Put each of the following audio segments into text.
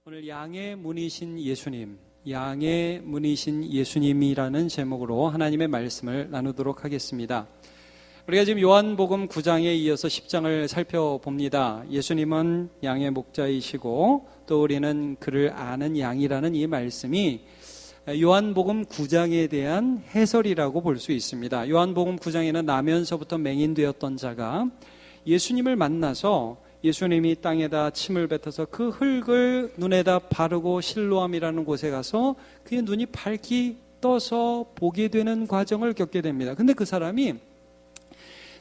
오늘 양의 문이신 예수님, 양의 문이신 예수님이라는 제목으로 하나님의 말씀을 나누도록 하겠습니다. 우리가 지금 요한복음 9장에 이어서 10장을 살펴봅니다. 예수님은 양의 목자이시고 또 우리는 그를 아는 양이라는 이 말씀이 요한복음 9장에 대한 해설이라고 볼 수 있습니다. 요한복음 9장에는 나면서부터 맹인되었던 자가 예수님을 만나서 예수님이 땅에다 침을 뱉어서 그 흙을 눈에다 바르고 실로암이라는 곳에 가서 그의 눈이 밝게 떠서 보게 되는 과정을 겪게 됩니다. 근데 그 사람이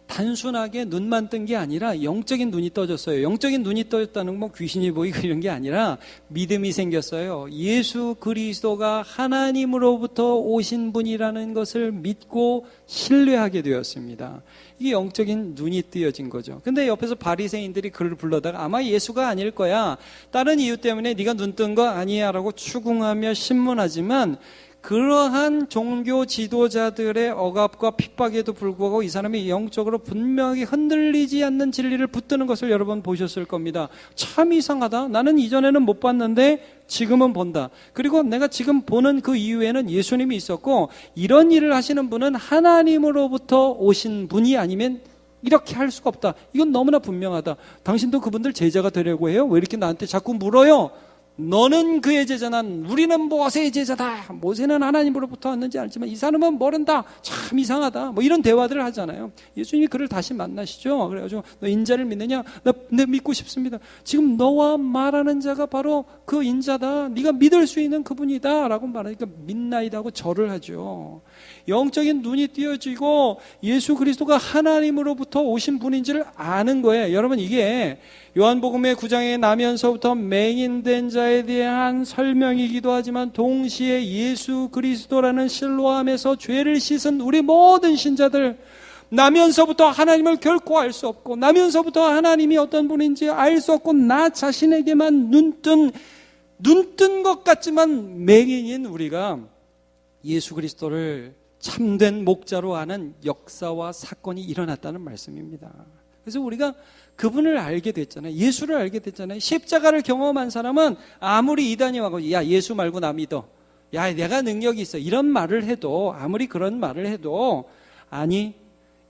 단순하게 눈만 뜬 게 아니라 영적인 눈이 떠졌어요. 영적인 눈이 떠졌다는 건 귀신이 보이고 이런 게 아니라 믿음이 생겼어요. 예수 그리스도가 하나님으로부터 오신 분이라는 것을 믿고 신뢰하게 되었습니다. 이게 영적인 눈이 뜨여진 거죠. 근데 옆에서 바리새인들이 그를 불러다가 아마 예수가 아닐 거야, 다른 이유 때문에 네가 눈 뜬 거 아니야 라고 추궁하며 신문하지만 그러한 종교 지도자들의 억압과 핍박에도 불구하고 이 사람이 영적으로 분명히 흔들리지 않는 진리를 붙드는 것을 여러분 보셨을 겁니다. 참 이상하다. 나는 이전에는 못 봤는데 지금은 본다. 그리고 내가 지금 보는 그 이후에는 예수님이 있었고 이런 일을 하시는 분은 하나님으로부터 오신 분이 아니면 이렇게 할 수가 없다. 이건 너무나 분명하다. 당신도 그분들 제자가 되려고 해요? 왜 이렇게 나한테 자꾸 물어요? 너는 그의 제자나 우리는 모세의 제자다. 모세는 하나님으로부터 왔는지 알지만 이 사람은 모른다. 참 이상하다. 뭐 이런 대화들을 하잖아요. 예수님이 그를 다시 만나시죠. 그래가지고 너 인자를 믿느냐? 나 믿고 싶습니다. 지금 너와 말하는 자가 바로 그 인자다. 네가 믿을 수 있는 그분이다 라고 말하니까 믿나이다 하고 절을 하죠. 영적인 눈이 띄어지고 예수 그리스도가 하나님으로부터 오신 분인지를 아는 거예요. 여러분, 이게 요한복음의 9장에 나면서부터 맹인된 자에 대한 설명이기도 하지만 동시에 예수 그리스도라는 실로암에서 죄를 씻은 우리 모든 신자들, 나면서부터 하나님을 결코 알 수 없고 나면서부터 하나님이 어떤 분인지 알 수 없고 나 자신에게만 눈뜬 것 같지만 맹인인 우리가 예수 그리스도를 참된 목자로 아는 역사와 사건이 일어났다는 말씀입니다. 그래서 우리가 그분을 알게 됐잖아요. 예수를 알게 됐잖아요. 십자가를 경험한 사람은 아무리 이단이 와서 야 예수 말고 나 믿어, 야 내가 능력이 있어 이런 말을 해도, 아무리 그런 말을 해도 아니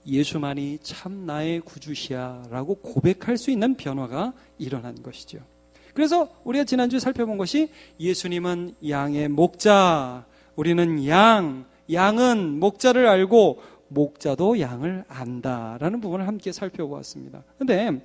예수만이 참 나의 구주시야 라고 고백할 수 있는 변화가 일어난 것이죠. 그래서 우리가 지난주에 살펴본 것이 예수님은 양의 목자, 우리는 양은 목자를 알고 목자도 양을 안다라는 부분을 함께 살펴보았습니다. 그런데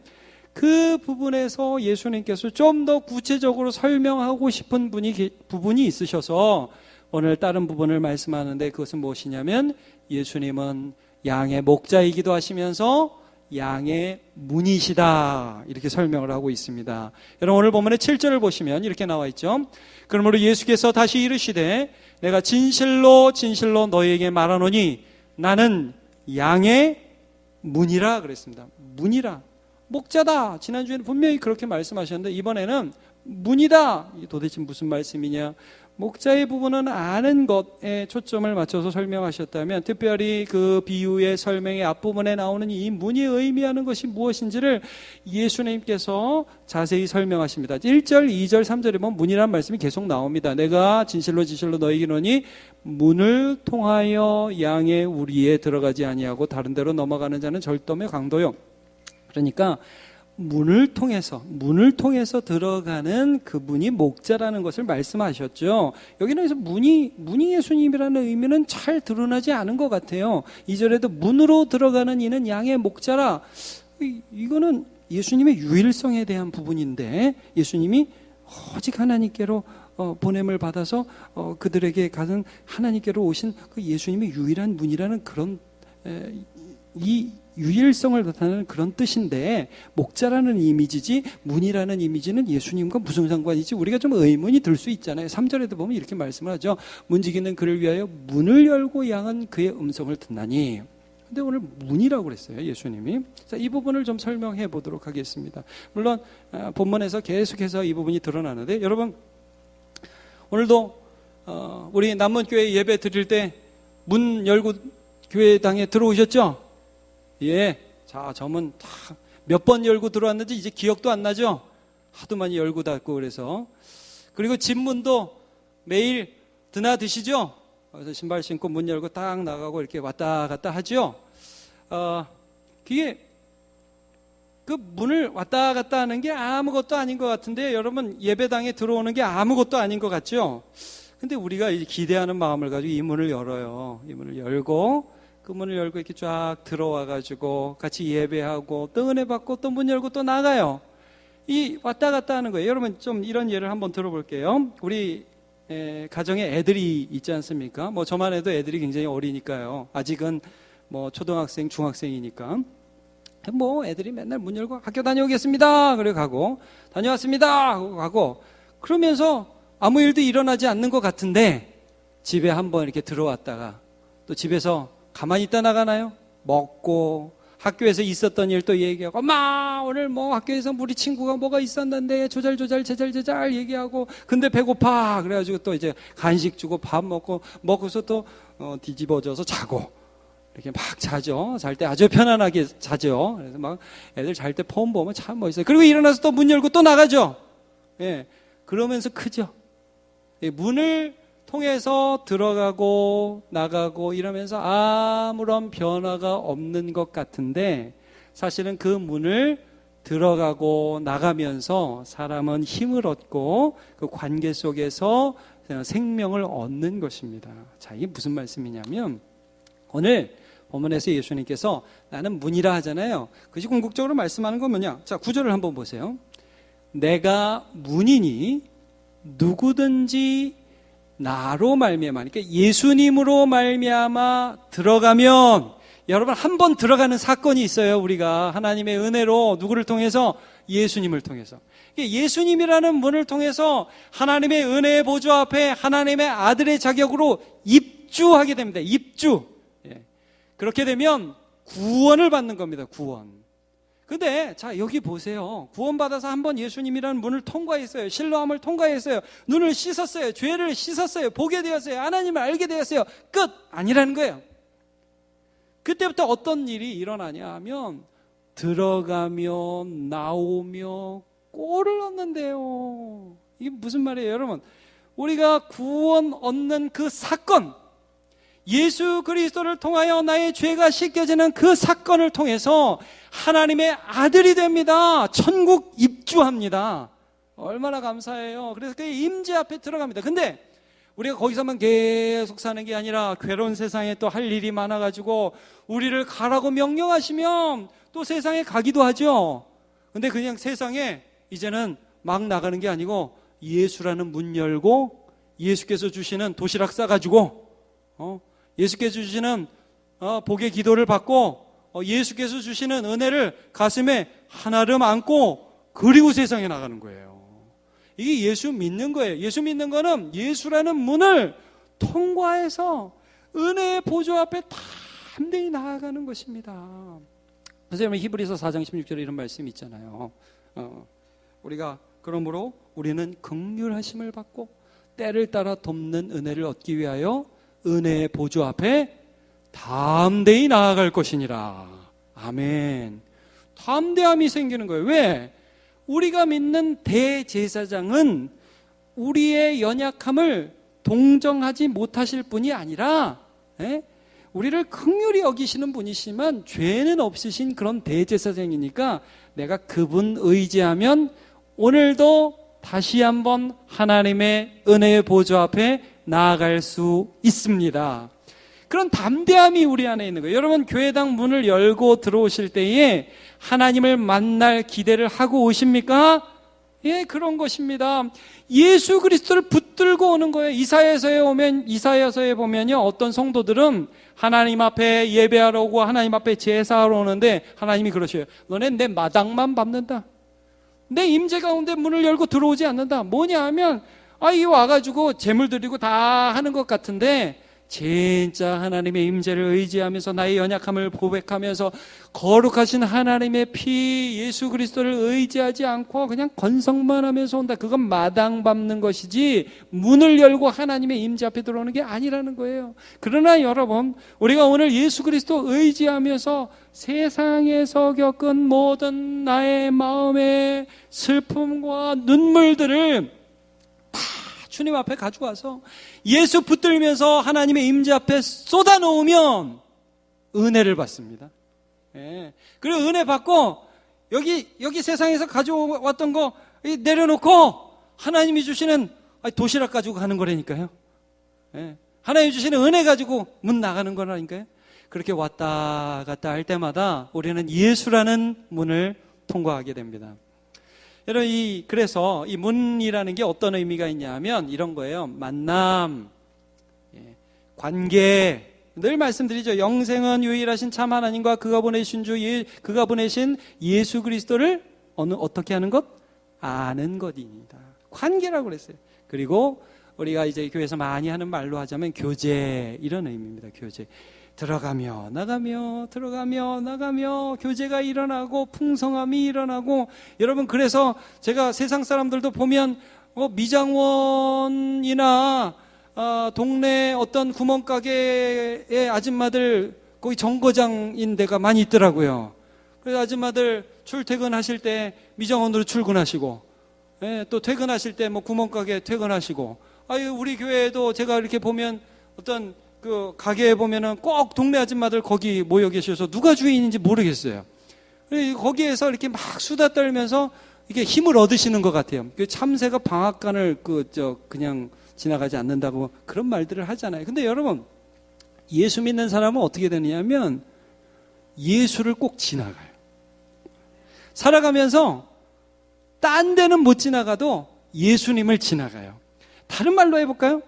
그 부분에서 예수님께서 좀 더 구체적으로 설명하고 싶은 부분이 있으셔서 오늘 다른 부분을 말씀하는데, 그것은 무엇이냐면 예수님은 양의 목자이기도 하시면서 양의 문이시다 이렇게 설명을 하고 있습니다. 여러분, 오늘 본문의 7절을 보시면 이렇게 나와 있죠. 그러므로 예수께서 다시 이르시되 내가 진실로 진실로 너희에게 말하노니 나는 양의 문이라 그랬습니다. 문이라, 목자다. 지난주에는 분명히 그렇게 말씀하셨는데 이번에는 문이다. 이게 도대체 무슨 말씀이냐? 목자의 부분은 아는 것에 초점을 맞춰서 설명하셨다면, 특별히 그 비유의 설명의 앞부분에 나오는 이 문이 의미하는 것이 무엇인지를 예수님께서 자세히 설명하십니다. 1절, 2절, 3절에 보면 문이라는 말씀이 계속 나옵니다. 내가 진실로 진실로 너희에게 이르노니 문을 통하여 양의 우리에 들어가지 아니하고 다른 데로 넘어가는 자는 절도며 강도요. 그러니까 문을 통해서 들어가는 그분이 목자라는 것을 말씀하셨죠. 여기는 그래서 문이 예수님이라는 의미는 잘 드러나지 않은 것 같아요. 2절에도 문으로 들어가는 이는 양의 목자라. 이거는 예수님의 유일성에 대한 부분인데, 예수님이 오직 하나님께로 보냄을 받아서 그들에게 가는 하나님께로 오신 그 예수님의 유일한 문이라는 그런 이 유일성을 나타내는 그런 뜻인데, 목자라는 이미지지 문이라는 이미지는 예수님과 무슨 상관이지? 우리가 좀 의문이 들 수 있잖아요. 3절에도 보면 이렇게 말씀을 하죠. 문지기는 그를 위하여 문을 열고 양은 그의 음성을 듣나니. 근데 오늘 문이라고 그랬어요, 예수님이. 자, 이 부분을 좀 설명해 보도록 하겠습니다. 물론 본문에서 계속해서 이 부분이 드러나는데, 여러분 오늘도 우리 남문교회 예배 드릴 때 문 열고 교회당에 들어오셨죠? 예. 자, 저 문 몇 번 열고 들어왔는지 이제 기억도 안 나죠? 하도 많이 열고 닫고 그래서. 그리고 집 문도 매일 드나드시죠? 그래서 신발 신고 문 열고 딱 나가고 이렇게 왔다 갔다 하죠? 그게 그 문을 왔다 갔다 하는 게 아무것도 아닌 것 같은데 여러분 예배당에 들어오는 게 아무것도 아닌 것 같죠? 근데 우리가 기대하는 마음을 가지고 이 문을 열어요. 이 문을 열고 그 문을 열고 이렇게 쫙 들어와 가지고 같이 예배하고 또 은혜 받고 또 문 열고 또 나가요. 이 왔다 갔다 하는 거예요. 여러분 좀 이런 예를 한번 들어볼게요. 우리 가정에 애들이 있지 않습니까? 뭐 저만 해도 애들이 굉장히 어리니까요. 아직은 뭐 초등학생, 중학생이니까 뭐 애들이 맨날 문 열고 학교 다녀오겠습니다. 그래 가고 다녀왔습니다. 하고 가고 그러면서 아무 일도 일어나지 않는 것 같은데 집에 한번 이렇게 들어왔다가 또 집에서 가만히 있다 나가나요? 먹고 학교에서 있었던 일 또 얘기하고 엄마 오늘 뭐 학교에서 우리 친구가 뭐가 있었는데 제잘 얘기하고 근데 배고파 그래가지고 또 이제 간식 주고 밥 먹고서 또 뒤집어져서 자고 이렇게 막 자죠. 잘 때 아주 편안하게 자죠. 그래서 막 애들 잘 때 폰 보면 참 멋있어요. 그리고 일어나서 또 문 열고 또 나가죠. 예, 그러면서 크죠. 예, 문을 통해서 들어가고 나가고 이러면서 아무런 변화가 없는 것 같은데 사실은 그 문을 들어가고 나가면서 사람은 힘을 얻고 그 관계 속에서 생명을 얻는 것입니다. 자, 이게 무슨 말씀이냐면 오늘 본문에서 예수님께서 나는 문이라 하잖아요. 그것이 궁극적으로 말씀하는 건 뭐냐? 자, 구절을 한번 보세요. 내가 문이니 누구든지 나로 말미암아, 그러니까 예수님으로 말미암아 들어가면 여러분 한 번 들어가는 사건이 있어요. 우리가 하나님의 은혜로 누구를 통해서? 예수님을 통해서. 예수님이라는 문을 통해서 하나님의 은혜의 보좌 앞에 하나님의 아들의 자격으로 입주하게 됩니다. 입주. 예. 그렇게 되면 구원을 받는 겁니다. 구원. 근데 자 여기 보세요. 구원받아서 한번 예수님이라는 문을 통과했어요. 실로암을 통과했어요. 눈을 씻었어요. 죄를 씻었어요. 보게 되었어요. 하나님을 알게 되었어요. 끝! 아니라는 거예요. 그때부터 어떤 일이 일어나냐 하면 들어가며 나오며 꼴을 얻는데요. 이게 무슨 말이에요 여러분? 우리가 구원 얻는 그 사건, 예수 그리스도를 통하여 나의 죄가 씻겨지는 그 사건을 통해서 하나님의 아들이 됩니다. 천국 입주합니다. 얼마나 감사해요. 그래서 그 임재 앞에 들어갑니다. 근데 우리가 거기서만 계속 사는 게 아니라 괴로운 세상에 또 할 일이 많아가지고 우리를 가라고 명령하시면 또 세상에 가기도 하죠. 근데 그냥 세상에 이제는 막 나가는 게 아니고 예수라는 문 열고 예수께서 주시는 도시락 싸가지고 예수께서 주시는 복의 기도를 받고 예수께서 주시는 은혜를 가슴에 한아름 안고 그리고 세상에 나가는 거예요. 이게 예수 믿는 거예요. 예수 믿는 거는 예수라는 문을 통과해서 은혜의 보좌 앞에 담대히 나아가는 것입니다. 그래서 여러분 히브리서 4장 16절에 이런 말씀이 있잖아요. 우리가 그러므로 우리는 긍휼하심을 받고 때를 따라 돕는 은혜를 얻기 위하여 은혜의 보좌 앞에 담대히 나아갈 것이니라. 아멘. 담대함이 생기는 거예요. 왜? 우리가 믿는 대제사장은 우리의 연약함을 동정하지 못하실 분이 아니라 우리를 긍휼히 여기시는 분이시지만 죄는 없으신 그런 대제사장이니까 내가 그분 의지하면 오늘도 다시 한번 하나님의 은혜의 보좌 앞에 나아갈 수 있습니다. 그런 담대함이 우리 안에 있는 거예요. 여러분 교회당 문을 열고 들어오실 때에 하나님을 만날 기대를 하고 오십니까? 예, 그런 것입니다. 예수 그리스도를 붙들고 오는 거예요. 이사야서에 보면요, 어떤 성도들은 하나님 앞에 예배하러 오고 하나님 앞에 제사하러 오는데 하나님이 그러셔요. 너네 내 마당만 밟는다. 내 임재 가운데 문을 열고 들어오지 않는다. 뭐냐 하면 이 와가지고 제물 드리고 다 하는 것 같은데 진짜 하나님의 임재를 의지하면서 나의 연약함을 고백하면서 거룩하신 하나님의 피 예수 그리스도를 의지하지 않고 그냥 건성만 하면서 온다. 그건 마당 밟는 것이지 문을 열고 하나님의 임재 앞에 들어오는 게 아니라는 거예요. 그러나 여러분, 우리가 오늘 예수 그리스도 의지하면서 세상에서 겪은 모든 나의 마음의 슬픔과 눈물들을 다 주님 앞에 가져와서 예수 붙들면서 하나님의 임재 앞에 쏟아놓으면 은혜를 받습니다. 예. 그리고 은혜 받고 여기 세상에서 가져왔던 거 내려놓고 하나님이 주시는 도시락 가지고 가는 거라니까요. 예. 하나님이 주시는 은혜 가지고 문 나가는 거라니까요. 그렇게 왔다 갔다 할 때마다 우리는 예수라는 문을 통과하게 됩니다. 여러분, 그래서 이 문이라는 게 어떤 의미가 있냐면 이런 거예요. 만남, 관계. 늘 말씀드리죠. 영생은 유일하신 참 하나님과 그가 보내신 그가 보내신 예수 그리스도를 어떻게 하는 것? 아는 것입니다. 관계라고 그랬어요. 그리고 우리가 이제 교회에서 많이 하는 말로 하자면 교제, 이런 의미입니다. 교제. 들어가며 나가며 들어가며 나가며 교제가 일어나고 풍성함이 일어나고. 여러분, 그래서 제가 세상 사람들도 보면 미장원이나 동네 어떤 구멍가게의 아줌마들 거기 정거장인 데가 많이 있더라고요. 그래서 아줌마들 출퇴근하실 때 미장원으로 출근하시고, 또 퇴근하실 때 뭐 구멍가게 퇴근하시고. 우리 교회에도 제가 이렇게 보면 어떤 그 가게에 보면은 꼭 동네 아줌마들 거기 모여 계셔서 누가 주인인지 모르겠어요. 거기에서 이렇게 막 수다 떨면서 이게 힘을 얻으시는 것 같아요. 참새가 방앗간을 그냥 지나가지 않는다고 그런 말들을 하잖아요. 근데 여러분, 예수 믿는 사람은 어떻게 되느냐면 예수를 꼭 지나가요. 살아가면서 딴 데는 못 지나가도 예수님을 지나가요. 다른 말로 해볼까요?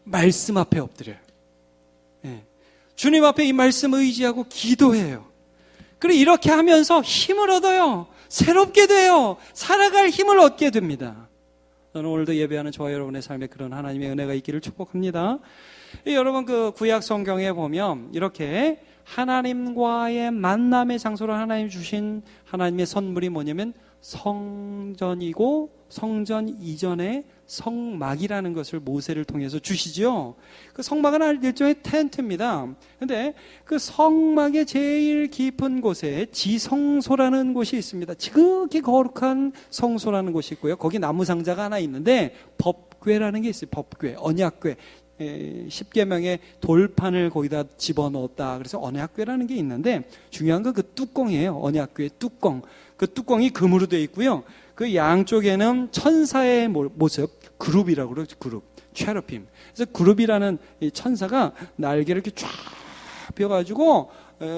말씀 앞에 엎드려요. 주님 앞에 이 말씀 의지하고 기도해요. 그리고 이렇게 하면서 힘을 얻어요. 새롭게 돼요. 살아갈 힘을 얻게 됩니다. 저는 오늘도 예배하는 저와 여러분의 삶에 그런 하나님의 은혜가 있기를 축복합니다. 여러분, 그 구약 성경에 보면 이렇게 하나님과의 만남의 장소로 하나님 주신 하나님의 선물이 뭐냐면 성전이고, 성전 이전에 성막이라는 것을 모세를 통해서 주시죠. 그 성막은 일종의 텐트입니다. 근데 그 성막의 제일 깊은 곳에 지성소라는 곳이 있습니다. 지극히 거룩한 성소라는 곳이 있고요. 거기 나무 상자가 하나 있는데 법궤라는 게 있어요. 법궤, 언약궤. 10계명의 돌판을 거기다 집어넣었다. 그래서 언약궤라는 게 있는데 중요한 건 그 뚜껑이에요. 언약궤의 뚜껑. 그 뚜껑이 금으로 되어 있고요. 그 양쪽에는 천사의 모습, 그룹이라고 그러죠. 그룹, 체러핌. 그래서 그룹이라는 이 천사가 날개를 이렇게 쫙 펴가지고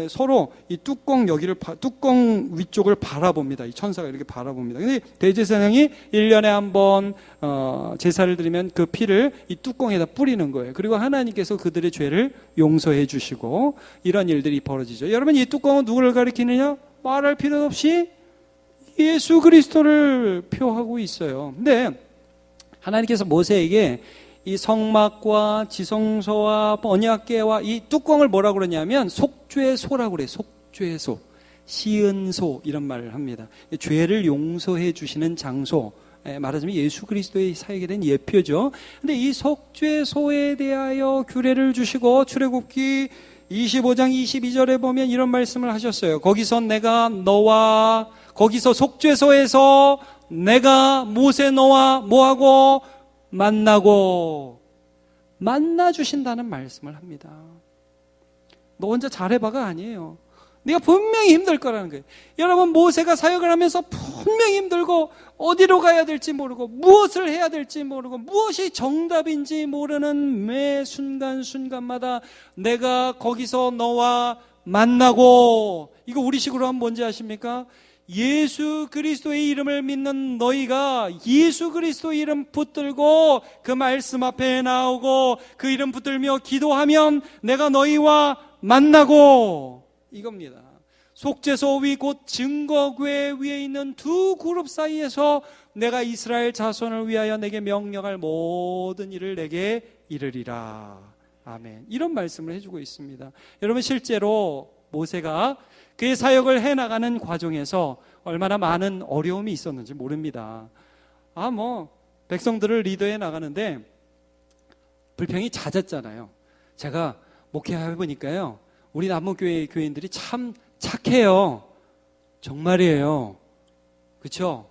서로 이 뚜껑 뚜껑 위쪽을 바라봅니다. 이 천사가 이렇게 바라봅니다. 근데 대제사장이 1년에 한 번 제사를 드리면 그 피를 이 뚜껑에다 뿌리는 거예요. 그리고 하나님께서 그들의 죄를 용서해 주시고 이런 일들이 벌어지죠. 여러분, 이 뚜껑은 누구를 가리키느냐? 말할 필요 없이 예수 그리스도를 표하고 있어요. 근데 하나님께서 모세에게 이 성막과 지성소와 언약궤와 이 뚜껑을 뭐라고 그러냐면 속죄소라고 그래요. 속죄소, 시은소, 이런 말을 합니다. 죄를 용서해 주시는 장소, 말하자면 예수 그리스도의 사역에 대한 예표죠. 근데 이 속죄소에 대하여 규례를 주시고 출애굽기 25장 22절에 보면 이런 말씀을 하셨어요. 거기서 속죄소에서 내가 모세 너와 뭐하고 만나 주신다는 말씀을 합니다. 너 혼자 잘해봐가 아니에요. 네가 분명히 힘들 거라는 거예요. 여러분, 모세가 사역을 하면서 분명히 힘들고 어디로 가야 될지 모르고 무엇을 해야 될지 모르고 무엇이 정답인지 모르는 매 순간순간마다 내가 거기서 너와 만나고, 이거 우리식으로 하면 뭔지 아십니까? 예수 그리스도의 이름을 믿는 너희가 예수 그리스도 이름 붙들고 그 말씀 앞에 나오고 그 이름 붙들며 기도하면 내가 너희와 만나고, 이겁니다. 속죄소 위 곧 증거궤 위에 있는 두 그룹 사이에서 내가 이스라엘 자손을 위하여 내게 명령할 모든 일을 내게 이르리라. 아멘. 이런 말씀을 해주고 있습니다. 여러분, 실제로 모세가 그의 사역을 해나가는 과정에서 얼마나 많은 어려움이 있었는지 모릅니다. 백성들을 리더해 나가는데 불평이 잦았잖아요. 제가 목회해보니까요, 우리 남문교회 교인들이 참 착해요. 정말이에요. 그렇죠?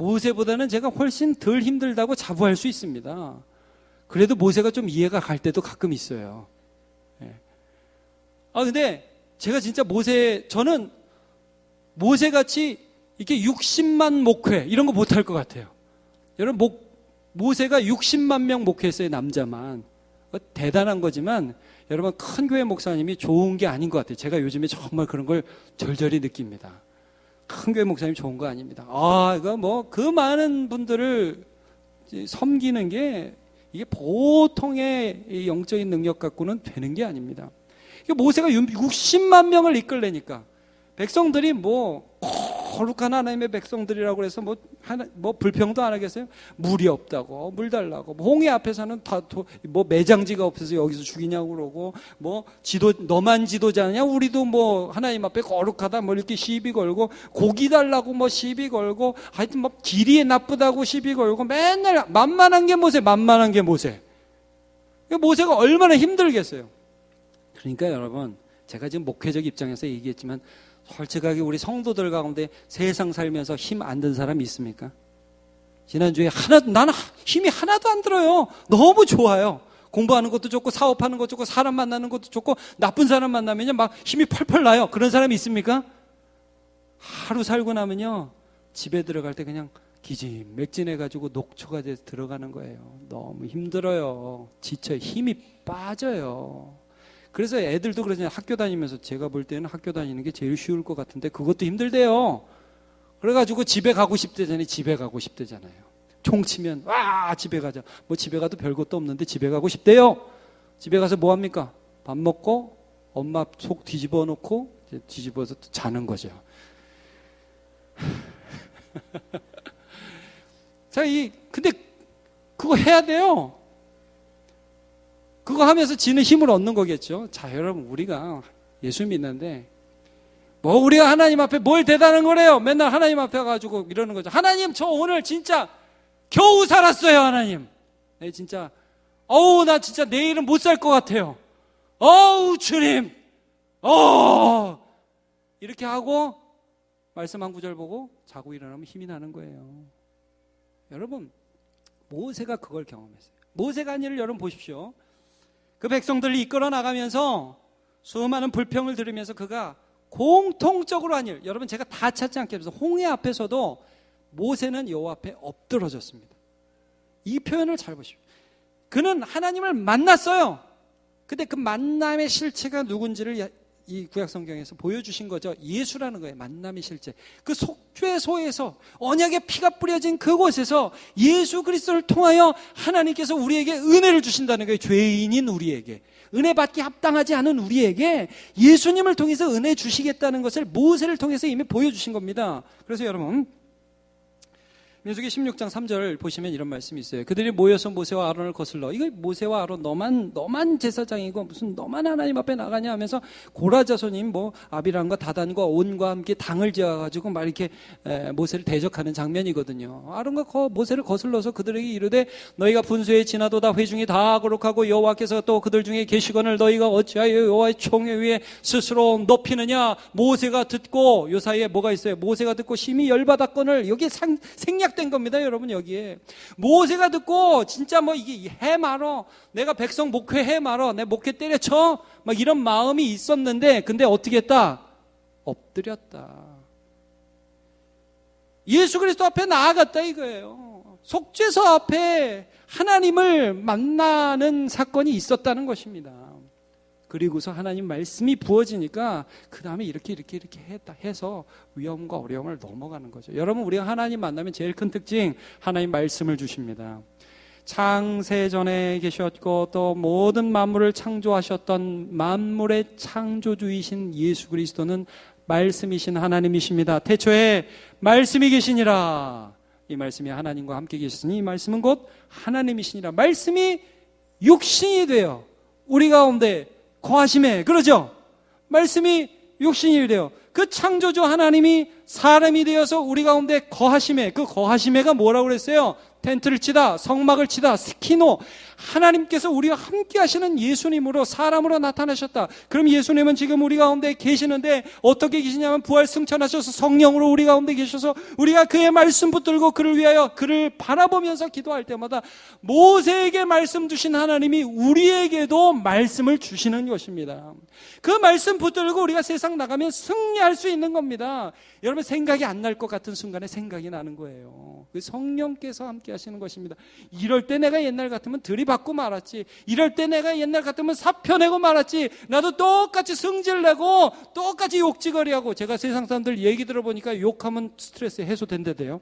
모세보다는 제가 훨씬 덜 힘들다고 자부할 수 있습니다. 그래도 모세가 좀 이해가 갈 때도 가끔 있어요. 근데 제가 진짜 저는 모세같이 이렇게 60만 목회 이런 거 못할 것 같아요. 여러분, 모세가 60만 명 목회했어요, 남자만. 대단한 거지만 여러분, 큰 교회 목사님이 좋은 게 아닌 것 같아요. 제가 요즘에 정말 그런 걸 절절히 느낍니다. 큰 교회 목사님 좋은 거 아닙니다. 이거 그 많은 분들을 섬기는 게 이게 보통의 영적인 능력 갖고는 되는 게 아닙니다. 모세가 60만 명을 이끌래니까 백성들이 거룩한 하나님의 백성들이라고 해서 불평도 안 하겠어요? 물이 없다고, 물 달라고, 홍해 앞에서는 매장지가 없어서 여기서 죽이냐고 그러고, 너만 지도자냐? 우리도 하나님 앞에 거룩하다, 이렇게 시비 걸고, 고기 달라고 시비 걸고, 하여튼 길이 나쁘다고 시비 걸고, 맨날 만만한 게 모세. 모세가 얼마나 힘들겠어요. 그러니까 여러분, 제가 지금 목회적 입장에서 얘기했지만, 솔직하게 우리 성도들 가운데 세상 살면서 힘 안 든 사람이 있습니까? 지난주에 나는 힘이 하나도 안 들어요. 너무 좋아요. 공부하는 것도 좋고, 사업하는 것도 좋고, 사람 만나는 것도 좋고, 나쁜 사람 만나면요 막 힘이 펄펄 나요. 그런 사람이 있습니까? 하루 살고 나면요 집에 들어갈 때 그냥 기진맥진해가지고 녹초가 돼서 들어가는 거예요. 너무 힘들어요. 지쳐요. 힘이 빠져요. 그래서 애들도 그러잖아요. 학교 다니면서 제가 볼 때는 학교 다니는 게 제일 쉬울 것 같은데 그것도 힘들대요. 그래가지고 집에 가고 싶대잖아요. 총 치면 집에 가자. 집에 가도 별것도 없는데 집에 가고 싶대요. 집에 가서 뭐 합니까? 밥 먹고 엄마 속 뒤집어 놓고 뒤집어서 자는 거죠. 자, 근데 그거 해야 돼요. 그거 하면서 지는 힘을 얻는 거겠죠. 자, 여러분, 우리가 예수 믿는데 우리가 하나님 앞에 뭘 대단한 거래요. 맨날 하나님 앞에 가지고 이러는 거죠. 하나님, 저 오늘 진짜 겨우 살았어요. 하나님, 진짜 나 진짜 내일은 못 살 것 같아요. 주님, 이렇게 하고 말씀 한 구절 보고 자고 일어나면 힘이 나는 거예요. 여러분, 모세가 그걸 경험했어요. 모세가 한 일을 여러분 보십시오. 그 백성들을 이끌어 나가면서 수많은 불평을 들으면서 그가 공통적으로 한 일, 여러분 제가 다 찾지 않겠습니다. 홍해 앞에서도 모세는 여호와 앞에 엎드러졌습니다. 이 표현을 잘 보십시오. 그는 하나님을 만났어요. 근데 그 만남의 실체가 누군지를 이 구약성경에서 보여주신 거죠. 예수라는 거예요. 만남의 실체. 그 속죄소에서 언약의 피가 뿌려진 그곳에서 예수 그리스도를 통하여 하나님께서 우리에게 은혜를 주신다는 거예요. 죄인인 우리에게, 은혜 받기 합당하지 않은 우리에게 예수님을 통해서 은혜 주시겠다는 것을 모세를 통해서 이미 보여주신 겁니다. 그래서 여러분, 민수기 16장 3절 보시면 이런 말씀이 있어요. 그들이 모여서 모세와 아론을 거슬러, 이거 모세와 아론 너만 제사장이고 무슨 너만 하나님 앞에 나가냐 하면서 고라 자손인 아비람과 다단과 온과 함께 당을 지어가지고 막 이렇게 모세를 대적하는 장면이거든요. 아론과 모세를 거슬러서 그들에게 이르되 너희가 분수에 지나도다 회중이 다 거룩하고 여호와께서 또 그들 중에 계시거늘 너희가 어찌하여 여호와의 총회 위에 스스로 높이느냐. 모세가 듣고, 요 사이에 뭐가 있어요? 모세가 듣고 심히 열받았거늘. 여기에 생략 된 겁니다, 여러분. 여기에 모세가 듣고 진짜 이게 해 말어, 내가 백성 목회해 말어, 내 목회 때려쳐, 막 이런 마음이 있었는데, 근데 어떻게 했다? 엎드렸다. 예수 그리스도 앞에 나아갔다 이거예요. 속죄소 앞에 하나님을 만나는 사건이 있었다는 것입니다. 그리고서 하나님 말씀이 부어지니까 그 다음에 이렇게 했다 해서 위험과 어려움을 넘어가는 거죠. 여러분, 우리가 하나님 만나면 제일 큰 특징, 하나님 말씀을 주십니다. 창세전에 계셨고 또 모든 만물을 창조하셨던 만물의 창조주이신 예수 그리스도는 말씀이신 하나님이십니다. 태초에 말씀이 계시니라. 이 말씀이 하나님과 함께 계시니 이 말씀은 곧 하나님이시니라. 말씀이 육신이 되어 우리 가운데 거하심에, 그러죠? 말씀이 육신이 되어 그 창조주 하나님이 사람이 되어서 우리 가운데 거하심에, 그 거하심에가 뭐라고 그랬어요? 텐트를 치다, 성막을 치다, 스키노. 하나님께서 우리와 함께 하시는 예수님으로, 사람으로 나타나셨다. 그럼 예수님은 지금 우리 가운데 계시는데 어떻게 계시냐면 부활 승천하셔서 성령으로 우리 가운데 계셔서 우리가 그의 말씀 붙들고 그를 위하여 그를 바라보면서 기도할 때마다 모세에게 말씀 주신 하나님이 우리에게도 말씀을 주시는 것입니다. 그 말씀 붙들고 우리가 세상 나가면 승리할 수 있는 겁니다. 여러분, 생각이 안 날 것 같은 순간에 생각이 나는 거예요. 그 성령께서 함께 하시는 것입니다. 이럴 때 내가 옛날 같으면 들이받고 말았지, 이럴 때 내가 옛날 같으면 사표 내고 말았지, 나도 똑같이 승질 내고 똑같이 욕지거리하고. 제가 세상 사람들 얘기 들어보니까 욕하면 스트레스 해소된대요.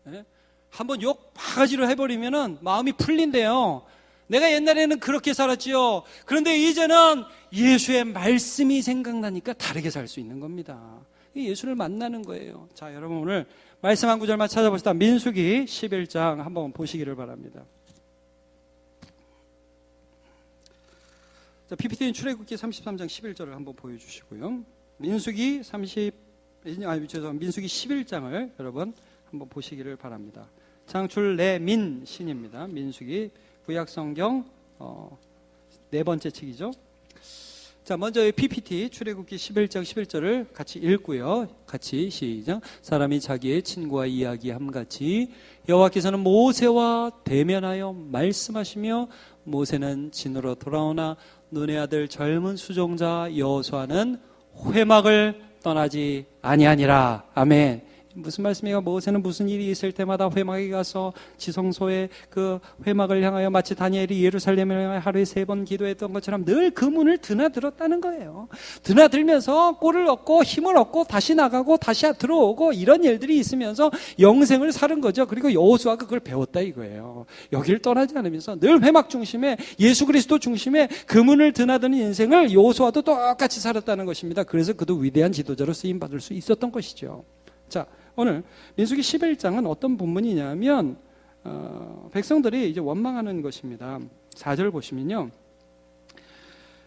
네? 한번 욕 바가지로 해버리면 마음이 풀린대요. 내가 옛날에는 그렇게 살았지요. 그런데 이제는 예수의 말씀이 생각나니까 다르게 살 수 있는 겁니다. 예수를 만나는 거예요. 자, 여러분 오늘 말씀 한 구절만 찾아봅시다. 민수기 11장 한번 보시기를 바랍니다. 자, PPT는 출애굽기 33장 11절을 한번 보여주시고요. 민수기 11장을 여러분 한번 보시기를 바랍니다. 장출 내민 신입니다. 민수기 구약성경 네 번째 책이죠. 자, 먼저 PPT 출애굽기 11장 11절을 같이 읽고요. 같이 시작. 사람이 자기의 친구와 이야기함같이 여호와께서는 모세와 대면하여 말씀하시며 모세는 진으로 돌아오나 눈의 아들 젊은 수종자 여호수아는 회막을 떠나지 아니하니라. 아멘. 무슨 말씀이에요? 모세는 무슨 일이 있을 때마다 회막에 가서 지성소에 그 회막을 향하여 마치 다니엘이 예루살렘을 향하여 하루에 3번 기도했던 것처럼 늘 그 문을 드나들었다는 거예요. 드나들면서 꼴을 얻고 힘을 얻고 다시 나가고 다시 들어오고 이런 일들이 있으면서 영생을 사는 거죠. 그리고 여호수아가 그걸 배웠다 이거예요. 여기를 떠나지 않으면서 늘 회막 중심에 예수 그리스도 중심에 그 문을 드나드는 인생을 여호수아도 똑같이 살았다는 것입니다. 그래서 그도 위대한 지도자로 쓰임받을 수 있었던 것이죠. 자, 오늘 민수기 11장은 어떤 본문이냐면 백성들이 이제 원망하는 것입니다. 4절 보시면요,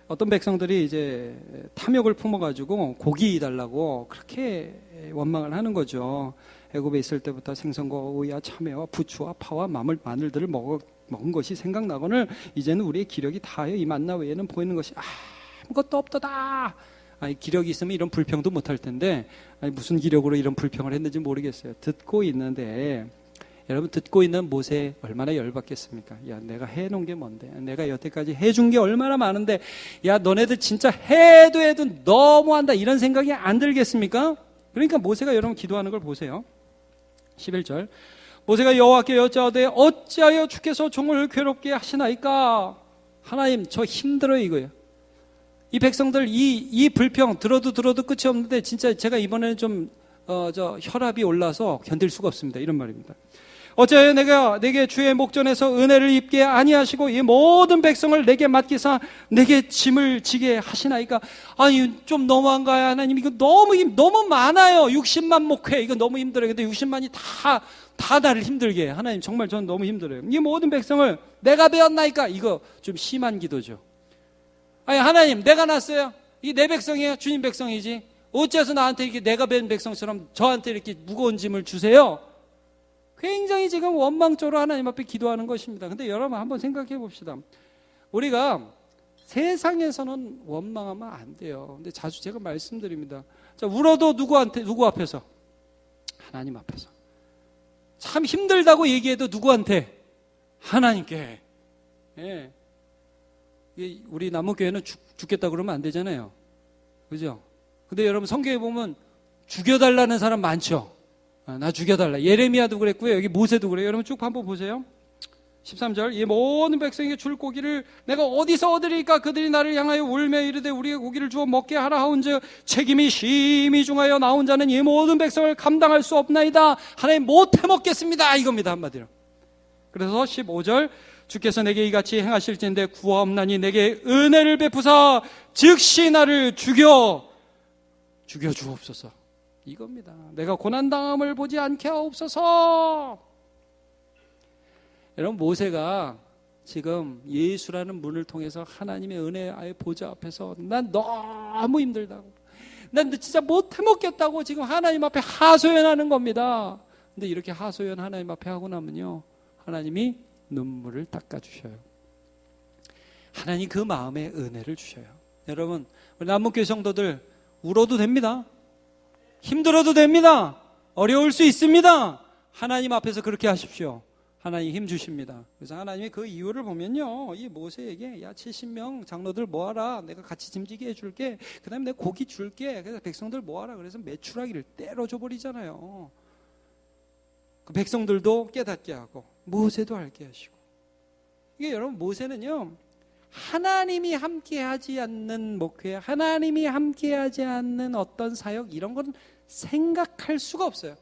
어떤 백성들이 이제 탐욕을 품어가지고 고기 달라고 그렇게 원망을 하는 거죠. 애굽에 있을 때부터 생선과 오이와 참외와 부추와 파와 마늘들을 먹은 것이 생각나거늘 이제는 우리의 기력이 다하여 이 만나 외에는 보이는 것이 아무것도 없도다. 아니, 기력이 있으면 이런 불평도 못할 텐데, 아니, 무슨 기력으로 이런 불평을 했는지 모르겠어요. 듣고 있는데, 여러분, 듣고 있는 모세 얼마나 열받겠습니까? 야, 내가 해놓은 게 뭔데? 내가 여태까지 해준 게 얼마나 많은데, 야, 너네들 진짜 해도 너무한다. 이런 생각이 안 들겠습니까? 그러니까 모세가 여러분 기도하는 걸 보세요. 11절. 모세가 여호와께 여짜오되 어찌하여 주께서 종을 괴롭게 하시나이까? 하나님, 저 힘들어요, 이거예요. 이 백성들 이 불평 들어도 끝이 없는데 진짜 제가 이번에는 좀 혈압이 올라서 견딜 수가 없습니다. 이런 말입니다. 어찌하여 내게 주의 목전에서 은혜를 입게 아니하시고 이 모든 백성을 내게 맡기사 내게 짐을 지게 하시나이까? 아니, 좀 너무한가요, 하나님? 이거 너무 많아요. 60만 목회 이거 너무 힘들어요. 근데 60만이 다 나를 힘들게 해. 하나님, 정말 저는 너무 힘들어요. 이 모든 백성을 내가 배웠나이까? 이거 좀 심한 기도죠. 아니, 하나님, 내가 낳았어요. 이게 내 백성이에요? 주님 백성이지. 어째서 나한테 이렇게 내가 뵌 백성처럼 저한테 이렇게 무거운 짐을 주세요? 굉장히 지금 원망적으로 하나님 앞에 기도하는 것입니다. 근데 여러분 한번 생각해 봅시다. 우리가 세상에서는 원망하면 안 돼요. 근데 자주 제가 말씀드립니다. 자, 울어도 누구 앞에서? 하나님 앞에서. 참 힘들다고 얘기해도 누구한테? 하나님께. 예. 우리 남무교회는 죽겠다 그러면 안 되잖아요. 그죠? 근데 여러분 성경에 보면 죽여달라는 사람 많죠? 나 죽여달라. 예레미야도 그랬고요. 여기 모세도 그래요. 여러분 쭉 한번 보세요. 13절. 이 모든 백성에게 줄 고기를 내가 어디서 얻으리까? 그들이 나를 향하여 울며 이르되 우리의 고기를 주어 먹게 하라 하온즉 책임이 심히 중하여 나 혼자는 이 모든 백성을 감당할 수 없나이다. 하나님 못해 먹겠습니다. 이겁니다. 한마디로. 그래서 15절. 주께서 내게 이같이 행하실진데 구하옵나니 내게 은혜를 베푸사 즉시 나를 죽여 주옵소서. 이겁니다. 내가 고난당함을 보지 않게 하옵소서. 여러분, 모세가 지금 예수라는 문을 통해서 하나님의 은혜의 보좌 앞에서 난 너무 힘들다고, 난 진짜 못해 먹겠다고 지금 하나님 앞에 하소연하는 겁니다. 근데 이렇게 하소연 하나님 앞에 하고 나면요, 하나님이 눈물을 닦아주셔요. 하나님 그 마음에 은혜를 주셔요. 여러분, 우리 남문교회 성도들 울어도 됩니다. 힘들어도 됩니다. 어려울 수 있습니다. 하나님 앞에서 그렇게 하십시오. 하나님 힘 주십니다. 그래서 하나님의 그 이유를 보면요, 이 모세에게 야 70명 장로들 모아라. 내가 같이 짐지게 해줄게. 그 다음에 내가 고기 줄게. 그래서 백성들 모아라. 그래서 메추라기를 때려줘 버리잖아요. 그 백성들도 깨닫게 하고 모세도 알게 하시고. 이게 여러분, 모세는요, 하나님이 함께하지 않는 목회, 하나님이 함께하지 않는 어떤 사역, 이런 건 생각할 수가 없어요.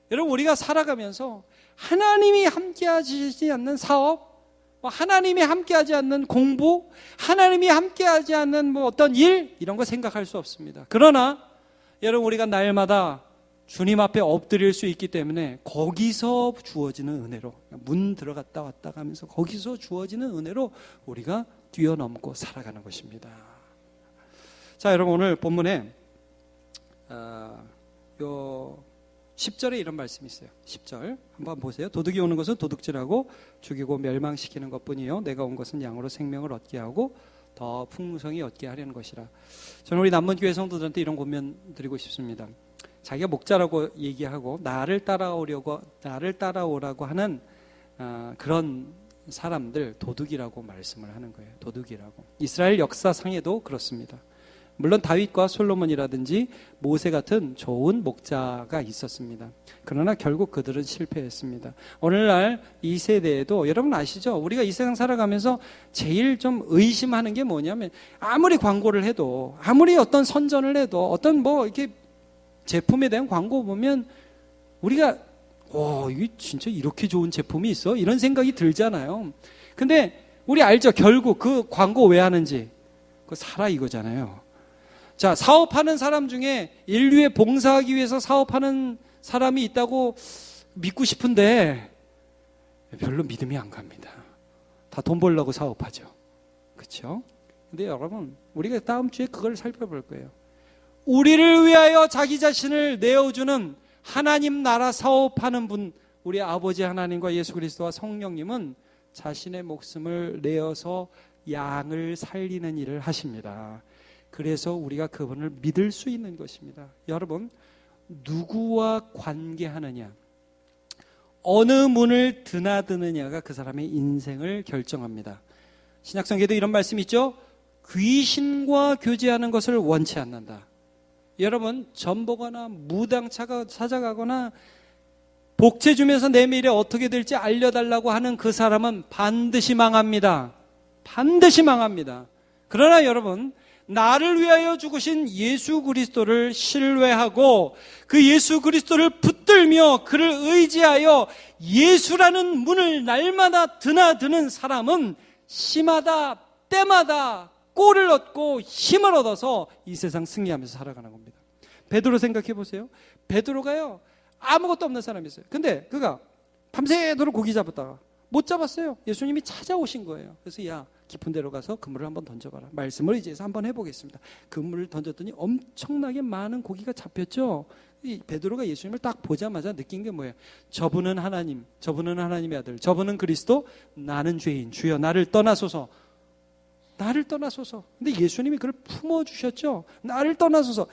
여러분, 우리가 살아가면서 하나님이 함께하지 않는 사업, 하나님이 함께하지 않는 공부, 하나님이 함께하지 않는 어떤 일, 이런 거 생각할 수 없습니다. 그러나 여러분, 우리가 날마다 주님 앞에 엎드릴 수 있기 때문에 거기서 주어지는 은혜로, 문 들어갔다 왔다 가면서 거기서 주어지는 은혜로 우리가 뛰어넘고 살아가는 것입니다. 자, 여러분, 오늘 본문에 요 10절에 이런 말씀이 있어요. 10절 한번 보세요. 도둑이 오는 것은 도둑질하고 죽이고 멸망시키는 것뿐이요, 내가 온 것은 양으로 생명을 얻게 하고 더 풍성히 얻게 하려는 것이라. 저는 우리 남문교회 성도들한테 이런 고민 드리고 싶습니다. 자기가 목자라고 얘기하고 나를 따라오라고 하는 그런 사람들 도둑이라고 말씀을 하는 거예요. 도둑이라고. 이스라엘 역사상에도 그렇습니다. 물론 다윗과 솔로몬이라든지 모세 같은 좋은 목자가 있었습니다. 그러나 결국 그들은 실패했습니다. 오늘날 이 세대에도 여러분 아시죠? 우리가 이 세상 살아가면서 제일 좀 의심하는 게 뭐냐면, 아무리 광고를 해도, 아무리 어떤 선전을 해도, 어떤 이렇게 제품에 대한 광고 보면 우리가 이게 진짜 이렇게 좋은 제품이 있어? 이런 생각이 들잖아요. 근데 우리 알죠? 결국 그 광고 왜 하는지. 그거 사라 이거잖아요. 자, 사업하는 사람 중에 인류에 봉사하기 위해서 사업하는 사람이 있다고 믿고 싶은데 별로 믿음이 안 갑니다. 다 돈 벌려고 사업하죠. 그렇죠? 근데 여러분, 우리가 다음 주에 그걸 살펴볼 거예요. 우리를 위하여 자기 자신을 내어주는 하나님 나라 사업하는 분, 우리 아버지 하나님과 예수 그리스도와 성령님은 자신의 목숨을 내어서 양을 살리는 일을 하십니다. 그래서 우리가 그분을 믿을 수 있는 것입니다. 여러분, 누구와 관계하느냐, 어느 문을 드나드느냐가 그 사람의 인생을 결정합니다. 신약성경에도 이런 말씀이 있죠. 귀신과 교제하는 것을 원치 않는다. 여러분, 전보거나 무당차가 찾아가거나 복채 주면서 내 미래 어떻게 될지 알려달라고 하는 그 사람은 반드시 망합니다. 반드시 망합니다. 그러나 여러분, 나를 위하여 죽으신 예수 그리스도를 신뢰하고 그 예수 그리스도를 붙들며 그를 의지하여 예수라는 문을 날마다 드나드는 사람은 시마다 때마다 꼴을 얻고 힘을 얻어서 이 세상 승리하면서 살아가는 겁니다. 베드로 생각해 보세요. 베드로가요, 아무것도 없는 사람이었어요. 근데 그가 밤새도록 고기 잡았다가 못 잡았어요. 예수님이 찾아오신 거예요. 그래서 야, 깊은 데로 가서 그물을 한번 던져봐라. 말씀을 의지해서 한번 해보겠습니다. 그물을 던졌더니 엄청나게 많은 고기가 잡혔죠. 이 베드로가 예수님을 딱 보자마자 느낀 게 뭐예요? 저분은 하나님, 저분은 하나님의 아들, 저분은 그리스도, 나는 죄인, 주여 나를 떠나소서. 나를 떠나소서. 근데 예수님이 그걸 품어주셨죠. 나를 떠나소서.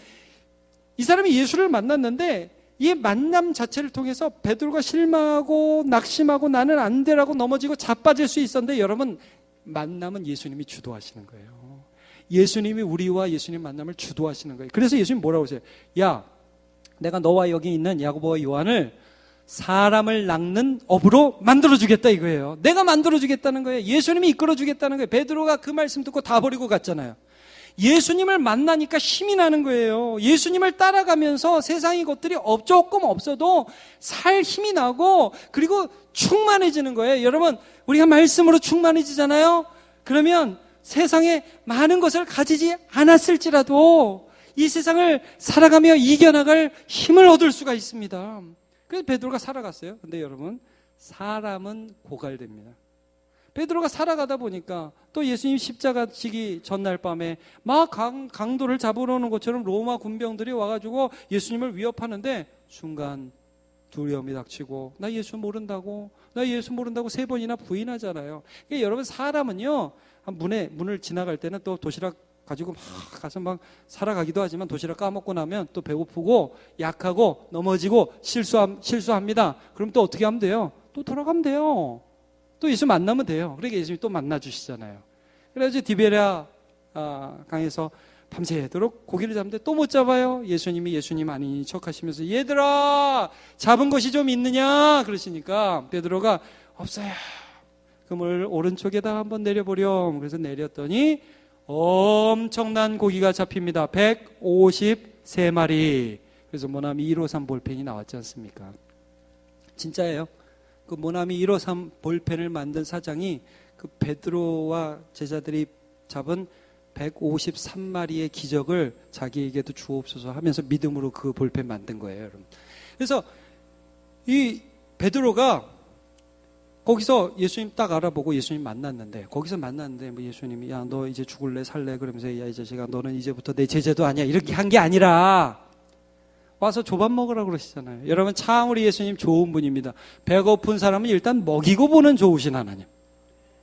이 사람이 예수를 만났는데 이 만남 자체를 통해서 베드로가 실망하고 낙심하고 나는 안 되라고 넘어지고 자빠질 수 있었는데, 여러분, 만남은 예수님이 주도하시는 거예요. 예수님이 우리와 예수님 만남을 주도하시는 거예요. 그래서 예수님 뭐라고 하세요? 야, 내가 너와 여기 있는 야고보와 요한을 사람을 낚는 업으로 만들어주겠다 이거예요. 내가 만들어주겠다는 거예요. 예수님이 이끌어주겠다는 거예요. 베드로가 그 말씀 듣고 다 버리고 갔잖아요. 예수님을 만나니까 힘이 나는 거예요. 예수님을 따라가면서 세상의 것들이 조금 없어도 살 힘이 나고, 그리고 충만해지는 거예요. 여러분, 우리가 말씀으로 충만해지잖아요. 그러면 세상에 많은 것을 가지지 않았을지라도 이 세상을 살아가며 이겨나갈 힘을 얻을 수가 있습니다. 그래서 베드로가 살아갔어요. 근데 여러분, 사람은 고갈됩니다. 베드로가 살아가다 보니까 또 예수님 십자가 지기 전날 밤에 막 강도를 잡으러 오는 것처럼 로마 군병들이 와가지고 예수님을 위협하는데 순간 두려움이 닥치고 나 예수 모른다고 3번이나 부인하잖아요. 그러니까 여러분 사람은요 문을 지나갈 때는 또 도시락 가지고 막 가서 막 살아가기도 하지만 도시락 까먹고 나면 또 배고프고 약하고 넘어지고 실수합니다. 그럼 또 어떻게 하면 돼요? 또 돌아가면 돼요. 또 예수 만나면 돼요. 그러니까 예수님이 또 만나주시잖아요. 그래서 디베랴 강에서 밤새도록 고기를 잡는데 또 못 잡아요. 예수님이 예수님 아닌 척 하시면서 얘들아 잡은 것이 좀 있느냐 그러시니까 베드로가 없어요. 그물 오른쪽에다 한번 내려보렴. 그래서 내렸더니 엄청난 고기가 잡힙니다. 153마리. 그래서 모나미 153 볼펜이 나왔지 않습니까? 진짜예요. 그 모나미 153 볼펜을 만든 사장이 그 베드로와 제자들이 잡은 153마리의 기적을 자기에게도 주옵소서 하면서 믿음으로 그 볼펜 만든 거예요, 여러분. 그래서 이 베드로가 거기서 예수님 딱 알아보고 예수님 만났는데, 거기서 만났는데 뭐 예수님이 야, 너 이제 죽을래 살래? 그러면서 야, 이 자식아 너는 이제부터 내 제자도 아니야. 이렇게 한 게 아니라 와서 조밥 먹으라고 그러시잖아요. 여러분 참 우리 예수님 좋은 분입니다. 배고픈 사람은 일단 먹이고 보는 좋으신 하나님.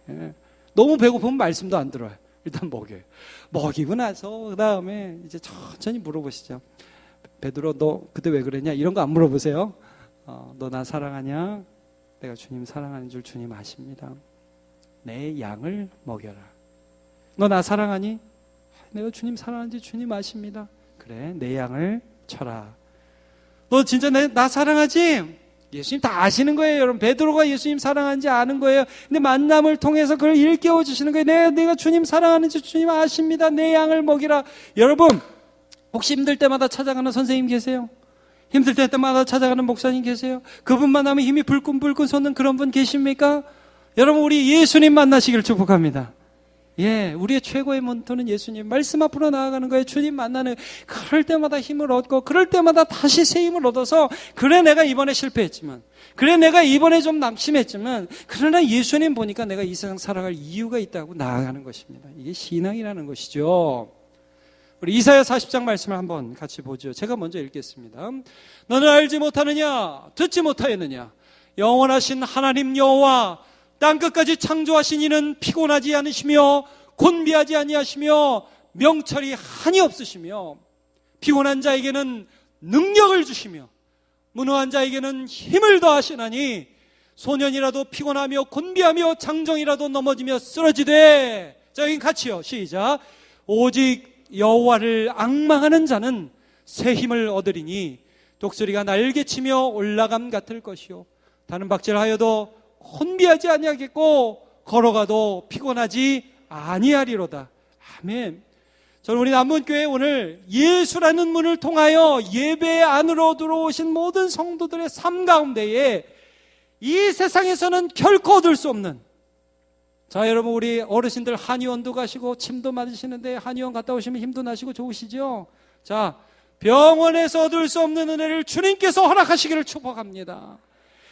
예. 너무 배고프면 말씀도 안 들어요. 일단 먹여요. 먹이고 나서 그 다음에 이제 천천히 물어보시죠. 베드로 너 그때 왜 그랬냐? 이런 거 안 물어보세요. 너 나 사랑하냐? 내가 주님 사랑하는 줄 주님 아십니다. 내 양을 먹여라. 너 나 사랑하니? 내가 주님 사랑하는지 주님 아십니다. 그래 내 양을 쳐라. 너 진짜 나 사랑하지? 예수님 다 아시는 거예요. 여러분 베드로가 예수님 사랑하는지 아는 거예요. 근데 만남을 통해서 그걸 일깨워 주시는 거예요. 내가 주님 사랑하는지 주님 아십니다. 내 양을 먹이라. 여러분 혹시 힘들 때마다 찾아가는 선생님 계세요? 힘들 때마다 찾아가는 목사님 계세요? 그분만 하면 힘이 불끈불끈 솟는 그런 분 계십니까? 여러분 우리 예수님 만나시길 축복합니다. 예, 우리의 최고의 멘토는 예수님. 말씀 앞으로 나아가는 거예요. 주님 만나는. 그럴 때마다 힘을 얻고 그럴 때마다 다시 새 힘을 얻어서 그래 내가 이번에 실패했지만, 그래 내가 이번에 좀 낙심했지만, 그러나 예수님 보니까 내가 이 세상 살아갈 이유가 있다고 나아가는 것입니다. 이게 신앙이라는 것이죠. 우리 이사야 40장 말씀을 한번 같이 보죠. 제가 먼저 읽겠습니다. 너는 알지 못하느냐? 듣지 못하였느냐? 영원하신 하나님 여호와 땅끝까지 창조하신 이는 피곤하지 않으시며 곤비하지 아니하시며 명철이 한이 없으시며 피곤한 자에게는 능력을 주시며 무능한 자에게는 힘을 더하시나니 소년이라도 피곤하며 곤비하며 장정이라도 넘어지며 쓰러지되. 자 여기 같이요. 시작. 오직 여호와를 앙망하는 자는 새 힘을 얻으리니 독수리가 날개치며 올라감 같을 것이요 다는 박질하여도 혼비하지 아니하겠고 걸어가도 피곤하지 아니하리로다. 아멘. 저는 우리 남문교회 오늘 예수라는 문을 통하여 예배 안으로 들어오신 모든 성도들의 삶 가운데에 이 세상에서는 결코 얻을 수 없는, 자 여러분 우리 어르신들 한의원도 가시고 침도 맞으시는데 한의원 갔다 오시면 힘도 나시고 좋으시죠? 자 병원에서 얻을 수 없는 은혜를 주님께서 허락하시기를 축복합니다.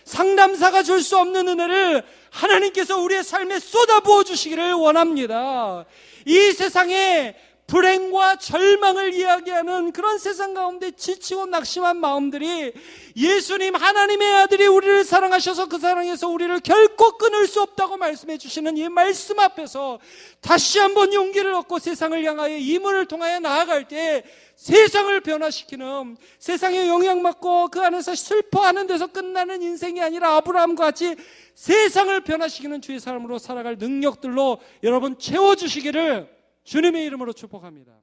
상담사가 줄 수 없는 은혜를 하나님께서 우리의 삶에 쏟아부어 주시기를 원합니다. 이 세상에 불행과 절망을 이야기하는 그런 세상 가운데 지치고 낙심한 마음들이 예수님 하나님의 아들이 우리를 사랑하셔서 그 사랑에서 우리를 결코 끊을 수 없다고 말씀해 주시는 이 말씀 앞에서 다시 한번 용기를 얻고 세상을 향하여 이 문을 통하여 나아갈 때 세상을 변화시키는, 세상에 영향받고 그 안에서 슬퍼하는 데서 끝나는 인생이 아니라 아브라함과 같이 세상을 변화시키는 주의 사람으로 살아갈 능력들로 여러분 채워주시기를 주님의 이름으로 축복합니다.